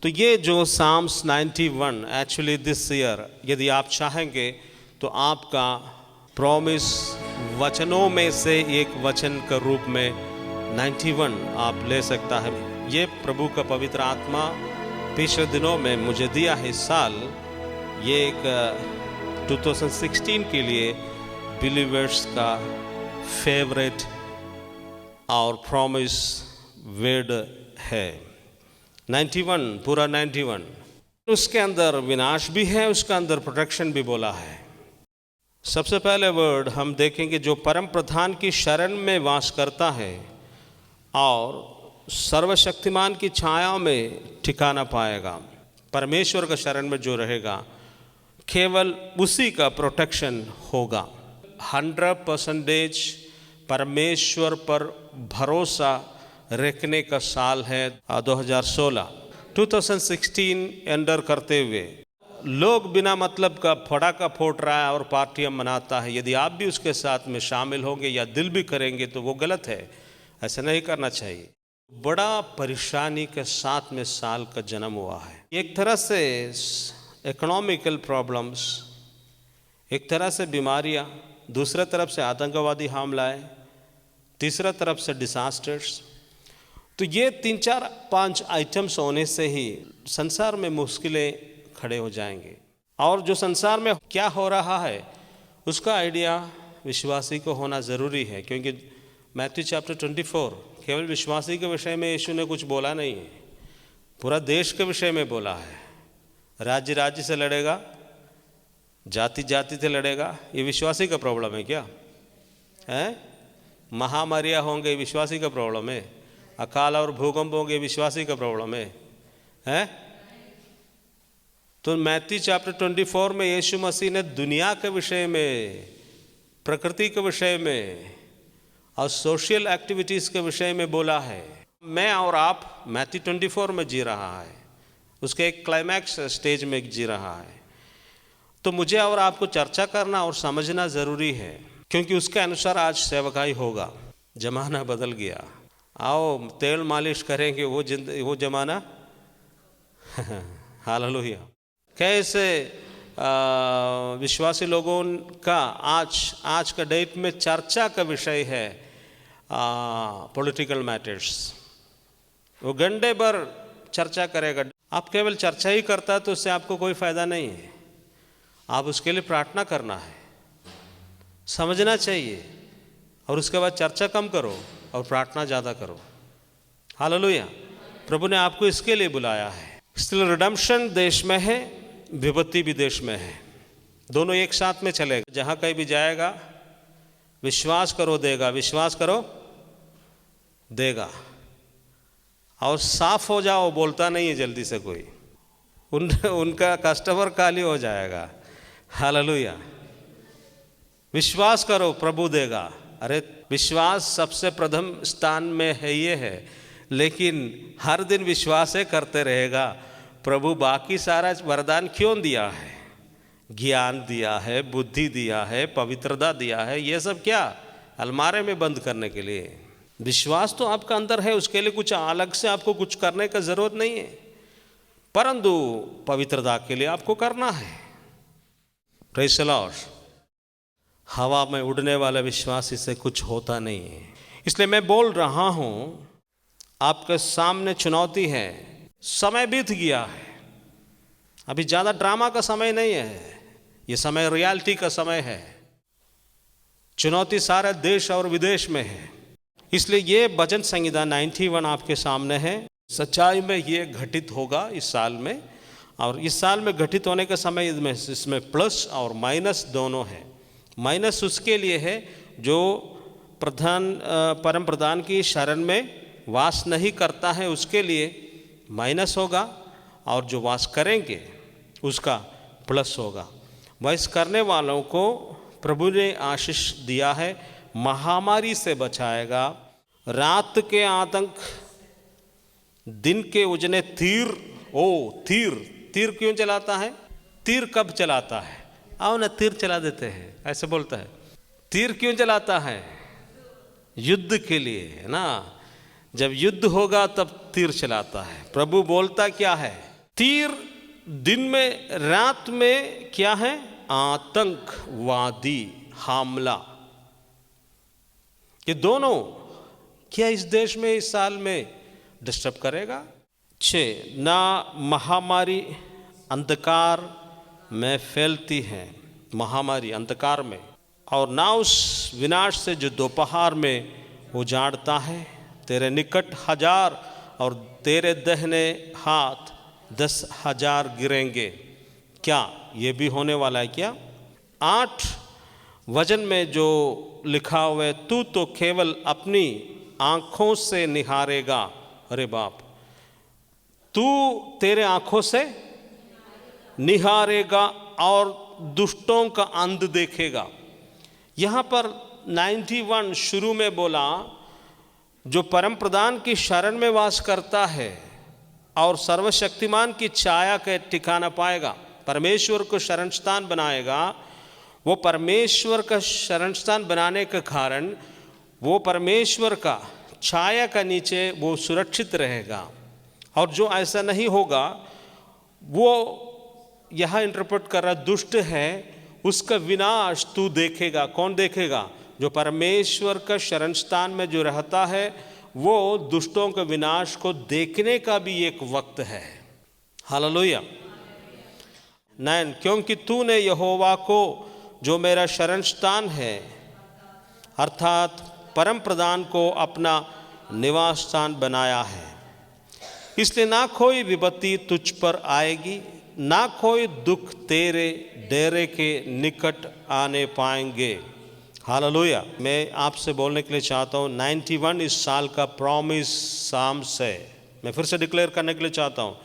तो ये जो साम्स 91 एक्चुअली दिस ईयर यदि आप चाहेंगे तो आपका प्रॉमिस वचनों में से एक वचन के रूप में 91 आप ले सकता है। ये प्रभु का पवित्र आत्मा पिछले दिनों में मुझे दिया है। इस साल ये एक 2016 के लिए बिलीवर्स का फेवरेट और प्रॉमिस वर्ड है 91, पूरा 91। उसके अंदर विनाश भी है, उसके अंदर प्रोटेक्शन भी बोला है। सबसे पहले वर्ड हम देखेंगे, जो परम प्रधान की शरण में वास करता है और सर्वशक्तिमान की छाया में ठिकाना पाएगा। परमेश्वर का शरण में जो रहेगा केवल उसी का प्रोटेक्शन होगा। 100% परमेश्वर पर भरोसा रखने का साल है 2016 एंटर करते हुए। लोग बिना मतलब का फटाका फोड़ रहा है और पार्टियां मनाता है। यदि आप भी उसके साथ में शामिल होंगे या दिल भी करेंगे तो वो गलत है, ऐसा नहीं करना चाहिए। बड़ा परेशानी के साथ में साल का जन्म हुआ है। एक तरह से इकोनॉमिकल प्रॉब्लम्स, एक तरह से बीमारियां, दूसरा तरफ से आतंकवादी हमलाएं, तीसरा तरफ से डिसास्टर्स। तो ये 3-4-5 आइटम्स होने से ही संसार में मुश्किलें खड़े हो जाएंगे। और जो संसार में क्या हो रहा है उसका आइडिया विश्वासी को होना ज़रूरी है, क्योंकि मैथ्यू चैप्टर 24 केवल विश्वासी के विषय में यीशु ने कुछ बोला नहीं है, पूरा देश के विषय में बोला है। राज्य राज्य से लड़ेगा, जाति जाति से लड़ेगा। ये विश्वासी का प्रॉब्लम है क्या है? महामारियाँ होंगे, विश्वासी का प्रॉब्लम है। अकाल और भूकंप होंगे, विश्वासी का प्रॉब्लम है? तो मैथ्यू चैप्टर 24 में यीशु मसीह ने दुनिया के विषय में, प्रकृति के विषय में और सोशल एक्टिविटीज़ के विषय में बोला है। मैं और आप मैथ्यू 24 में जी रहा है, उसके एक क्लाइमैक्स स्टेज में जी रहा है। तो मुझे और आपको चर्चा करना और समझना ज़रूरी है, क्योंकि उसके अनुसार आज सेवकाई होगा। ज़माना बदल गया। आओ तेल मालिश करेंगे, वो ज़माना हालेलुया। कैसे विश्वासी लोगों का आज का डेट में चर्चा का विषय है पॉलिटिकल मैटर्स। वो घंटे भर चर्चा करेगा। आप केवल चर्चा ही करता है तो उससे आपको कोई फ़ायदा नहीं है। आप उसके लिए प्रार्थना करना है, समझना चाहिए, और उसके बाद चर्चा कम करो और प्रार्थना ज़्यादा करो। हालेलुया। प्रभु ने आपको इसके लिए बुलाया है। इसलिए रिडेम्पशन देश में है, विपत्ति भी देश में है, दोनों एक साथ में चलेगा। जहाँ कहीं भी जाएगा, विश्वास करो देगा, विश्वास करो देगा। और साफ हो जाओ, बोलता नहीं है जल्दी से कोई, उनका कस्टमर खाली हो जाएगा। हालेलुया। विश्वास करो, प्रभु देगा। अरे विश्वास सबसे प्रथम स्थान में है, ये है। लेकिन हर दिन विश्वास है करते रहेगा। प्रभु बाकी सारा वरदान क्यों दिया है? ज्ञान दिया है, बुद्धि दिया है, पवित्रता दिया है। ये सब क्या अलमारे में बंद करने के लिए? विश्वास तो आपका अंदर है, उसके लिए कुछ अलग से आपको कुछ करने का ज़रूरत नहीं है, परंतु पवित्रता के लिए आपको करना है। Praise the Lord. हवा में उड़ने वाला विश्वासी से कुछ होता नहीं है। इसलिए मैं बोल रहा हूँ, आपके सामने चुनौती है। समय बीत गया है, अभी ज़्यादा ड्रामा का समय नहीं है, ये समय रियलिटी का समय है। चुनौती सारे देश और विदेश में है। इसलिए ये भजन संहिता 91 आपके सामने है। सच्चाई में ये घटित होगा इस साल में, और इस साल में घटित होने का समय इसमें प्लस और माइनस दोनों है। माइनस उसके लिए है जो परम प्रधान की शरण में वास नहीं करता है, उसके लिए माइनस होगा, और जो वास करेंगे उसका प्लस होगा। वास करने वालों को प्रभु ने आशीष दिया है, महामारी से बचाएगा, रात के आतंक, दिन के उजने तीर। तीर क्यों चलाता है? तीर कब चलाता है? आओ ना, तीर चला देते हैं, ऐसे बोलता है। तीर क्यों चलाता है? युद्ध के लिए, है ना। जब युद्ध होगा तब तीर चलाता है। प्रभु बोलता क्या है? तीर दिन में रात में क्या है? आतंकवादी हमला। ये दोनों क्या इस देश में इस साल में डिस्टर्ब करेगा? 6, ना महामारी अंधकार में फैलती है, महामारी अंधकार में, और ना उस विनाश से जो दोपहर में उजाड़ता है। तेरे निकट 1000 और तेरे दाहिने हाथ 10,000 गिरेंगे। क्या ये भी होने वाला है क्या? 8 वचन में जो लिखा हुआ है, तू तो केवल अपनी आंखों से निहारेगा। अरे बाप, तू तेरे आंखों से निहारेगा और दुष्टों का अंत देखेगा। यहाँ पर 91 शुरू में बोला, जो परम प्रधान की शरण में वास करता है और सर्वशक्तिमान की छाया के ठिकाना पाएगा, परमेश्वर को शरण स्थान बनाएगा। वो परमेश्वर का शरण स्थान बनाने के कारण वो परमेश्वर का छाया का नीचे वो सुरक्षित रहेगा। और जो ऐसा नहीं होगा, वो यहाँ इंटरप्रेट कर रहा दुष्ट है, उसका विनाश तू देखेगा। कौन देखेगा? जो परमेश्वर का शरण स्थान में जो रहता है, वो दुष्टों के विनाश को देखने का भी एक वक्त है। हालेलुया। 9, क्योंकि तूने यहोवा को जो मेरा शरण स्थान है, अर्थात परम प्रधान को अपना निवास स्थान बनाया है, इसलिए ना कोई विपत्ति तुझ पर आएगी, ना कोई दुख तेरे डेरे के निकट आने पाएंगे। हालेलुया। मैं आपसे बोलने के लिए चाहता हूँ, 91 इस साल का प्रॉमिस साम्स है। मैं फिर से डिक्लेयर करने के लिए चाहता हूँ,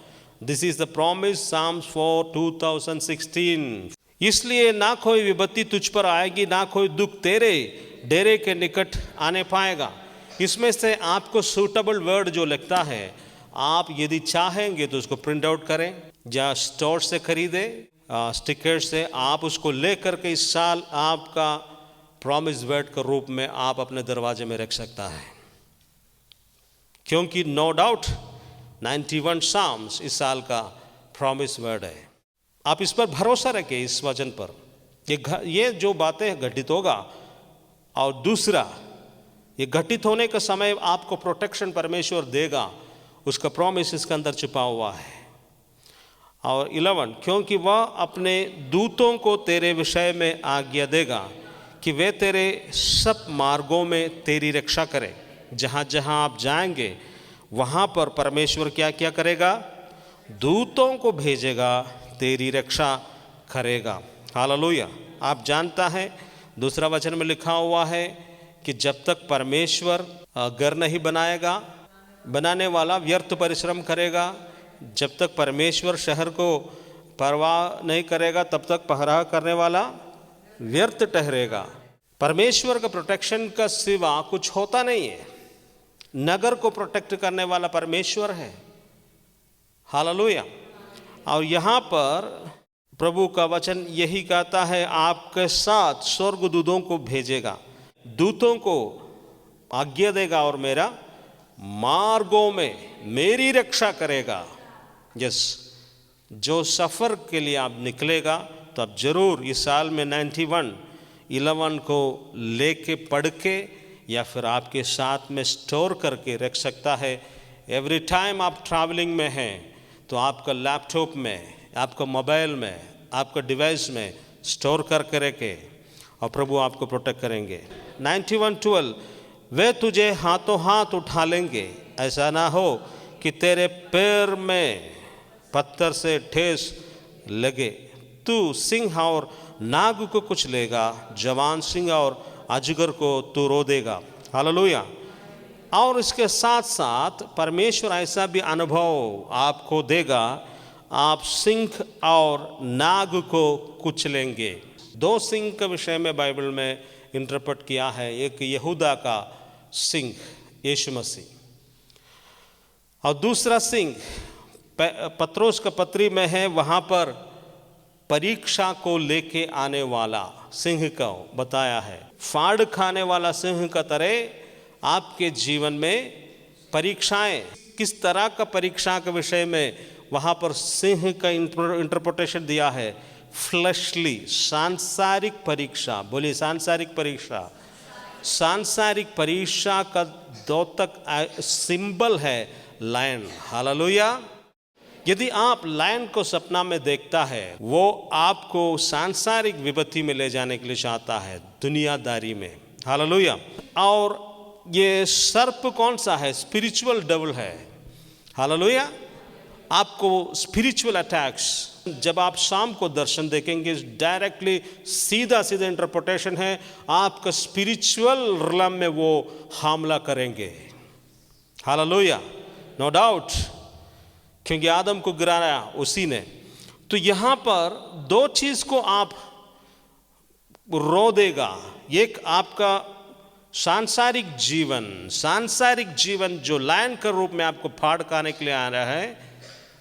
this is the promise Psalms for 2016। इसलिए ना कोई विपत्ति तुझ पर आएगी, ना कोई दुख तेरे डेरे के निकट आने पाएगा। इसमें से आपको सूटेबल वर्ड जो लगता है, आप यदि चाहेंगे तो उसको प्रिंट आउट करें या स्टोर से खरीदें, स्टिकर से आप उसको ले करके इस साल आपका प्रॉमिस वर्ड के रूप में आप अपने दरवाजे में रख सकता है। क्योंकि नो डाउट 91 साम्स इस साल का प्रॉमिस वर्ड है। आप इस पर भरोसा रखें, इस वचन पर। ये जो बातें घटित होगा, और दूसरा ये घटित होने का समय आपको प्रोटेक्शन परमेश्वर देगा, उसका प्रॉमिस इसके अंदर छिपा हुआ है। और 11, क्योंकि वह अपने दूतों को तेरे विषय में आज्ञा देगा कि वे तेरे सब मार्गों में तेरी रक्षा करें। जहाँ जहाँ आप जाएंगे वहाँ पर परमेश्वर क्या क्या करेगा? दूतों को भेजेगा, तेरी रक्षा करेगा। हालेलुया। आप जानता है, दूसरा वचन में लिखा हुआ है कि जब तक परमेश्वर घर नहीं बनाएगा, बनाने वाला व्यर्थ परिश्रम करेगा। जब तक परमेश्वर शहर को परवाह नहीं करेगा, तब तक पहरा करने वाला व्यर्थ ठहरेगा। परमेश्वर का प्रोटेक्शन का सिवा कुछ होता नहीं है। नगर को प्रोटेक्ट करने वाला परमेश्वर है। हालेलुया। और यहाँ पर प्रभु का वचन यही कहता है, आपके साथ स्वर्गदूतों को भेजेगा, दूतों को आज्ञा देगा और मेरा मार्गों में मेरी रक्षा करेगा। यस, जो सफ़र के लिए आप निकलेगा तो आप ज़रूर इस साल में 91:11 को लेके पढ़ के या फिर आपके साथ में स्टोर करके रख सकता है। एवरी टाइम आप ट्रैवलिंग में हैं तो आपका लैपटॉप में, आपका मोबाइल में, आपका डिवाइस में स्टोर करके रखे और प्रभु आपको प्रोटेक्ट करेंगे। 91:12, वे तुझे हाथों हाथ उठा लेंगे, ऐसा ना हो कि तेरे पैर में पत्थर से ठेस लगे। तू सिंह और नाग को कुछ लेगा, जवान सिंह और अजगर को तू रो देगा। हालेलुया। और इसके साथ साथ परमेश्वर ऐसा भी अनुभव आपको देगा, आप सिंह और नाग को कुचलेंगे। 2 सिंह के विषय में बाइबल में इंटरप्रेट किया है। एक यहूदा का सिंह यीशु मसीह, और दूसरा सिंह पत्रोस का पत्री में है, वहाँ पर परीक्षा को लेके आने वाला सिंह को बताया है। फाड़ खाने वाला सिंह का तरह आपके जीवन में परीक्षाएं, किस तरह का परीक्षा के विषय में वहाँ पर सिंह का इंटरप्रिटेशन दिया है, फ्लैशली, सांसारिक परीक्षा। बोलिए सांसारिक परीक्षा। सांसारिक परीक्षा का द्योतक सिंबल है लायन। हालेलुया। यदि आप लायन को सपना में देखता है, वो आपको सांसारिक विपत्ति में ले जाने के लिए चाहता है, दुनियादारी में। हालेलुया। और ये सर्प कौन सा है? स्पिरिचुअल डेविल है। हालेलुया। आपको स्पिरिचुअल अटैक्स, जब आप शाम को दर्शन देखेंगे, डायरेक्टली सीधा सीधा इंटरप्रिटेशन है, आपका स्पिरिचुअल रिलम में वो हमला करेंगे। हालेलुया। नो डाउट, क्योंकि आदम को गिराया उसी ने। तो यहां पर दो चीज को आप रो देगा। एक आपका सांसारिक जीवन जो लायन के रूप में आपको फाड़ खाने के लिए आ रहा है,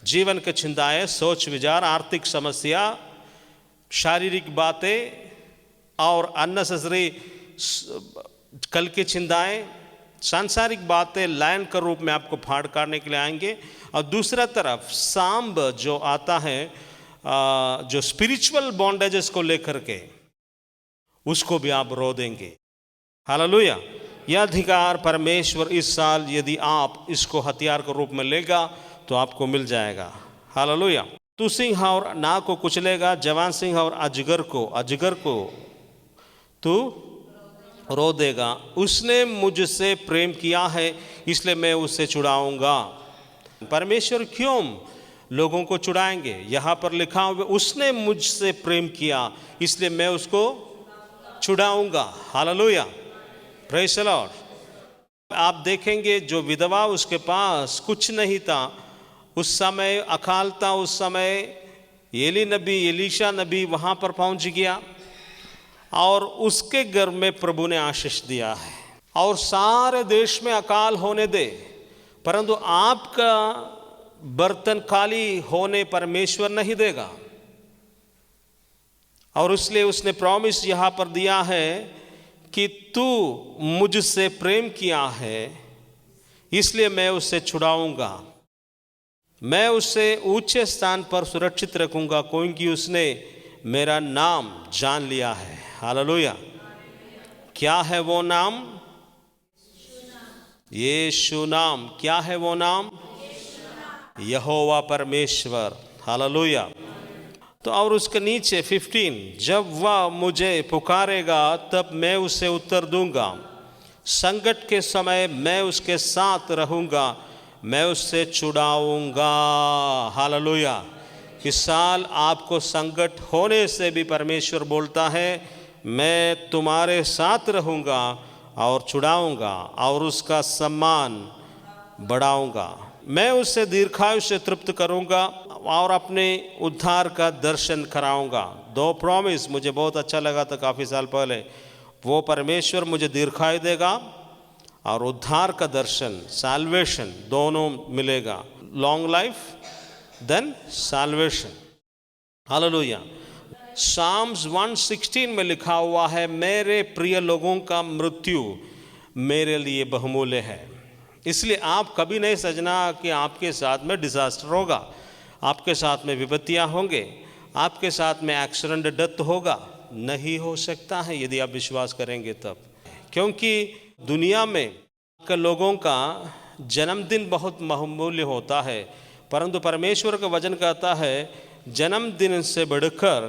जीवन के चिंताएं, सोच विचार, आर्थिक समस्या, शारीरिक बातें और अननेसेसरी कल की चिंताएं, सांसारिक बातें लायन के रूप में आपको फाड़ काटने के लिए आएंगे। और दूसरा तरफ सांब जो आता है, जो स्पिरिचुअल बॉन्डेजेस को लेकर के, उसको भी आप रो देंगे। हालेलुया। यह अधिकार परमेश्वर इस साल यदि आप इसको हथियार के रूप में लेगा तो आपको मिल जाएगा। हालेलुया। तू सिंह और नाग को कुचलेगा, जवान सिंह और अजगर को तू रो देगा। उसने मुझसे प्रेम किया है इसलिए मैं उसे छुड़ाऊंगा। परमेश्वर क्यों लोगों को छुड़ाएंगे? यहां पर लिखा हुआ, उसने मुझसे प्रेम किया इसलिए मैं उसको छुड़ाऊंगा। हालेलुया। Praise the Lord. आप देखेंगे जो विधवा, उसके पास कुछ नहीं था, उस समय अकाल था, उस समय एलीशा नबी वहां पर पहुंच गया और उसके घर में प्रभु ने आशीष दिया है। और सारे देश में अकाल होने दे, परंतु आपका बर्तन खाली होने परमेश्वर नहीं देगा। और इसलिए उसने प्रॉमिस यहां पर दिया है कि तू मुझसे प्रेम किया है इसलिए मैं उससे छुड़ाऊंगा, मैं उससे ऊंचे स्थान पर सुरक्षित रखूंगा, क्योंकि उसने मेरा नाम जान लिया है। हालेलुया। क्या है वो नाम? यीशु नाम। क्या है वो नाम? यहोवा परमेश्वर। हालेलुया। तो और उसके नीचे 15, जब वह मुझे पुकारेगा तब मैं उसे उत्तर दूंगा, संकट के समय मैं उसके साथ रहूंगा, मैं उससे छुड़ाऊंगा। हालेलुया। इस साल आपको संकट होने से भी परमेश्वर बोलता है, मैं तुम्हारे साथ रहूंगा और छुड़ाऊंगा और उसका सम्मान बढ़ाऊंगा। मैं उससे दीर्घायु से तृप्त करूंगा और अपने उद्धार का दर्शन कराऊंगा। दो प्रॉमिस मुझे बहुत अच्छा लगा था काफ़ी साल पहले। वो परमेश्वर मुझे दीर्घायु देगा और उद्धार का दर्शन, साल्वेशन, दोनों मिलेगा। Long life then salvation. Hallelujah. Psalms 116 में लिखा हुआ है, मेरे प्रिय लोगों का मृत्यु मेरे लिए बहुमूल्य है। इसलिए आप कभी नहीं समझना कि आपके साथ में डिजास्टर होगा, आपके साथ में विपत्तियां होंगे, आपके साथ में एक्सीडेंट, डेथ होगा। नहीं हो सकता है यदि आप विश्वास करेंगे तब, क्योंकि दुनिया में के लोगों का जन्मदिन बहुत बहुमूल्य होता है, परंतु परमेश्वर का वचन कहता है जन्मदिन से बढ़कर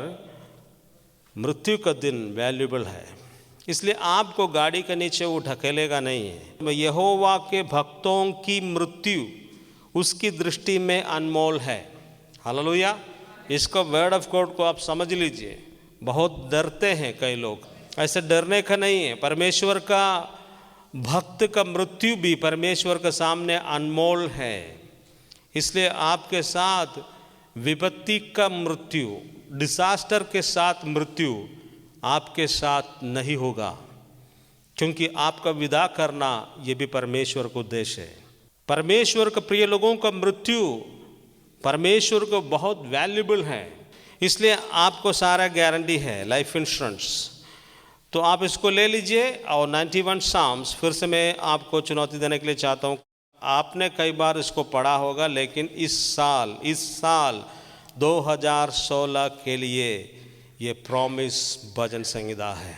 मृत्यु का दिन वैल्यूबल है। इसलिए आपको गाड़ी के नीचे वो ढकेलेगा नहीं है। यहोवा के भक्तों की मृत्यु उसकी दृष्टि में अनमोल है। हालेलुया। इसको वर्ड ऑफ गॉड को आप समझ लीजिए। बहुत डरते हैं कई लोग, ऐसे डरने का नहीं है। परमेश्वर का भक्त का मृत्यु भी परमेश्वर के सामने अनमोल है। इसलिए आपके साथ विपत्ति का मृत्यु, डिसास्टर के साथ मृत्यु आपके साथ नहीं होगा, क्योंकि आपका विदा करना ये भी परमेश्वर को उद्देश्य है। परमेश्वर के प्रिय लोगों का मृत्यु परमेश्वर को बहुत वैल्यूबल है, इसलिए आपको सारा गारंटी है, लाइफ इंश्योरेंस। तो आप इसको ले लीजिए। और 91 साम्स फिर से मैं आपको चुनौती देने के लिए चाहता हूँ। आपने कई बार इसको पढ़ा होगा, लेकिन इस साल 2016 के लिए ये प्रॉमिस भजन संहिता है,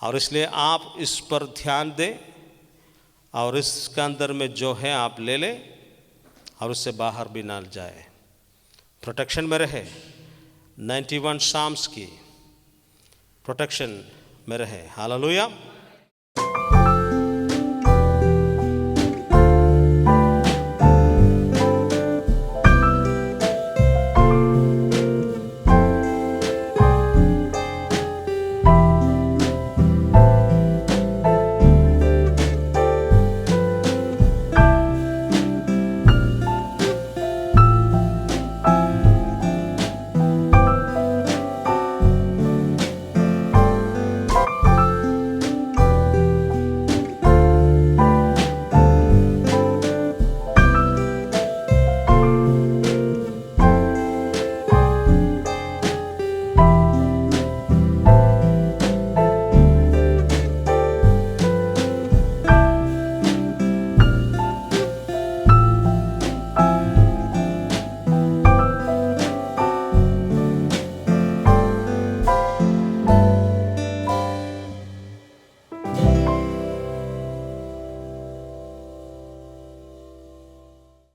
और इसलिए आप इस पर ध्यान दें और इसके अंदर में जो है आप ले लें और उससे बाहर भी ना जाए, प्रोटेक्शन में रहे। 91 साम्स की प्रोटेक्शन में रहे। हालेलुया।